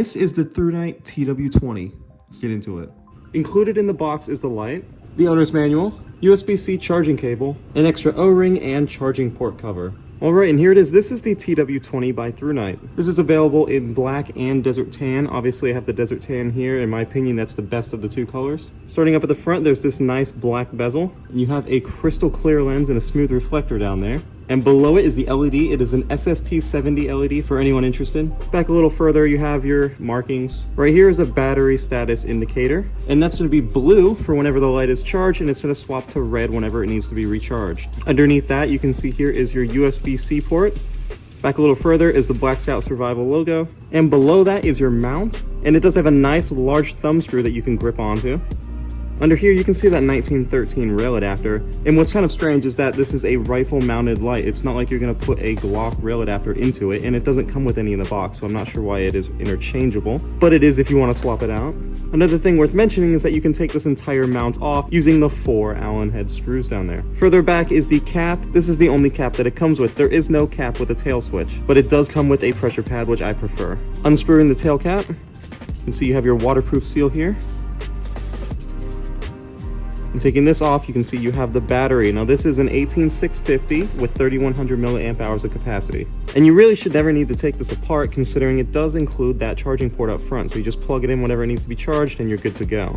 This is the Thrunite TW20. Let's get into it. Included in the box is the light, the owner's manual, USB-C charging cable, an extra O-ring, and charging port cover. Alright, and here it is. This is the TW20 by Thrunite. This is available in black and desert tan. Obviously, I have the desert tan here. In my opinion, that's the best of the two colors. Starting up at the front, there's this nice black bezel. And you have a crystal clear lens and a smooth reflector down there. And below it is the LED. It is an SST70 LED for anyone interested. Back a little further, you have your markings. Right here is a battery status indicator. And that's going to be blue for whenever the light is charged, and it's going to swap to red whenever it needs to be recharged. Underneath that, you can see here is your USB-C port. Back a little further is the Black Scout Survival logo. And below that is your mount. And it does have a nice large thumb screw that you can grip onto. Under here, you can see that 1913 rail adapter. And what's kind of strange is that this is a rifle mounted light. It's not like you're gonna put a Glock rail adapter into it, and it doesn't come with any in the box, so I'm not sure why it is interchangeable, but it is if you wanna swap it out. Another thing worth mentioning is that you can take this entire mount off using the 4 Allen head screws down there. Further back is the cap. This is the only cap that it comes with. There is no cap with a tail switch, but it does come with a pressure pad, which I prefer. Unscrewing the tail cap, you can see you have your waterproof seal here. And taking this off, you can see you have the battery. Now this is an 18650 with 3100 milliamp hours of capacity. And you really should never need to take this apart, considering it does include that charging port up front. So you just plug it in whenever it needs to be charged and you're good to go.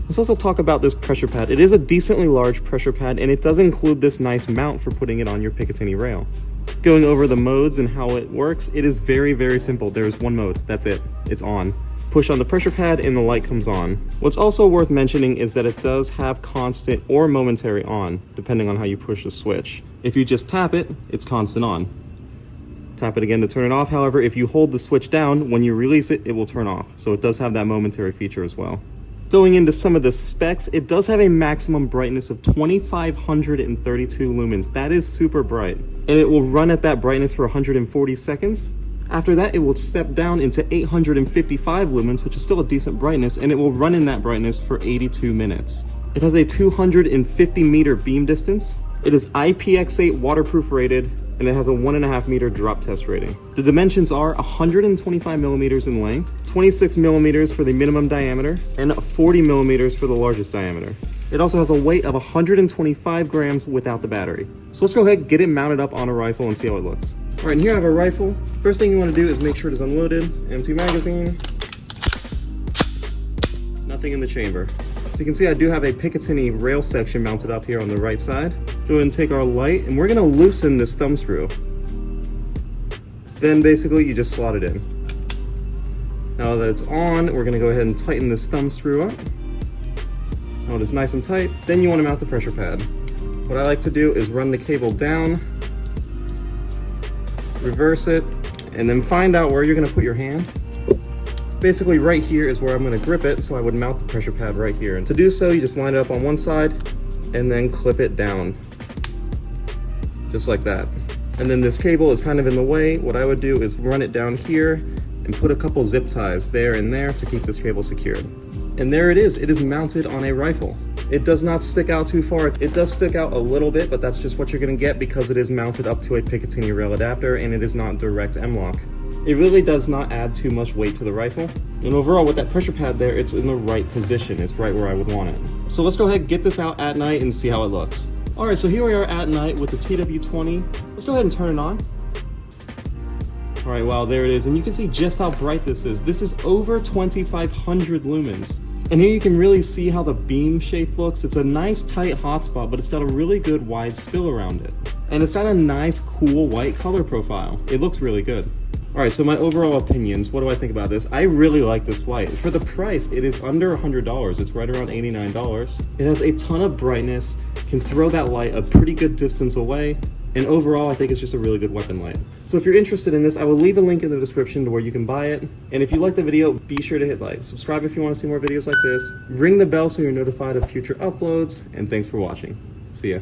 Let's also talk about this pressure pad. It is a decently large pressure pad, and it does include this nice mount for putting it on your Picatinny rail. Going over the modes and how it works, it is very, very simple. There is one mode, that's it, it's on. Push on the pressure pad and the light comes on. What's also worth mentioning is that it does have constant or momentary on, depending on how you push the switch. If you just tap it, it's constant on. Tap it again to turn it off. However, if you hold the switch down, when you release it, it will turn off. So it does have that momentary feature as well. Going into some of the specs, it does have a maximum brightness of 2532 lumens. That is super bright. And it will run at that brightness for 140 seconds. After that, it will step down into 855 lumens, which is still a decent brightness, and it will run in that brightness for 82 minutes. It has a 250 meter beam distance. It is IPX8 waterproof rated, and it has a 1.5 meter drop test rating. The dimensions are 125 millimeters in length, 26 millimeters for the minimum diameter, and 40 millimeters for the largest diameter. It also has a weight of 125 grams without the battery. So let's go ahead and get it mounted up on a rifle and see how it looks. All right, and here I have a rifle. First thing you want to do is make sure it is unloaded. Empty magazine. Nothing in the chamber. So you can see I do have a Picatinny rail section mounted up here on the right side. Go ahead and take our light, and we're going to loosen this thumb screw. Then basically you just slot it in. Now that it's on, we're going to go ahead and tighten this thumb screw up. Now it is nice and tight. Then you want to mount the pressure pad. What I like to do is run the cable down, reverse it, and then find out where you're going to put your hand. Basically right here is where I'm going to grip it, so I would mount the pressure pad right here. And to do so, you just line it up on one side and then clip it down. Just like that. And then this cable is kind of in the way. What I would do is run it down here and put a couple zip ties there and there to keep this cable secured. And there it is mounted on a rifle. It does not stick out too far. It does stick out a little bit, but that's just what you're gonna get because it is mounted up to a Picatinny rail adapter and it is not direct M-LOK. It really does not add too much weight to the rifle. And overall, with that pressure pad there, it's in the right position. It's right where I would want it. So let's go ahead and get this out at night and see how it looks. All right, so here we are at night with the TW20. Let's go ahead and turn it on. All right, wow, there it is. And you can see just how bright this is. This is over 2,500 lumens. And here you can really see how the beam shape looks. It's a nice tight hotspot, but it's got a really good wide spill around it. And it's got a nice cool white color profile. It looks really good. All right, so my overall opinions, what do I think about this? I really like this light. For the price, it is under $100. It's right around $89. It has a ton of brightness, can throw that light a pretty good distance away. And overall, I think it's just a really good weapon light. So if you're interested in this, I will leave a link in the description to where you can buy it. And if you like the video, be sure to hit like. Subscribe if you want to see more videos like this. Ring the bell so you're notified of future uploads. And thanks for watching. See ya.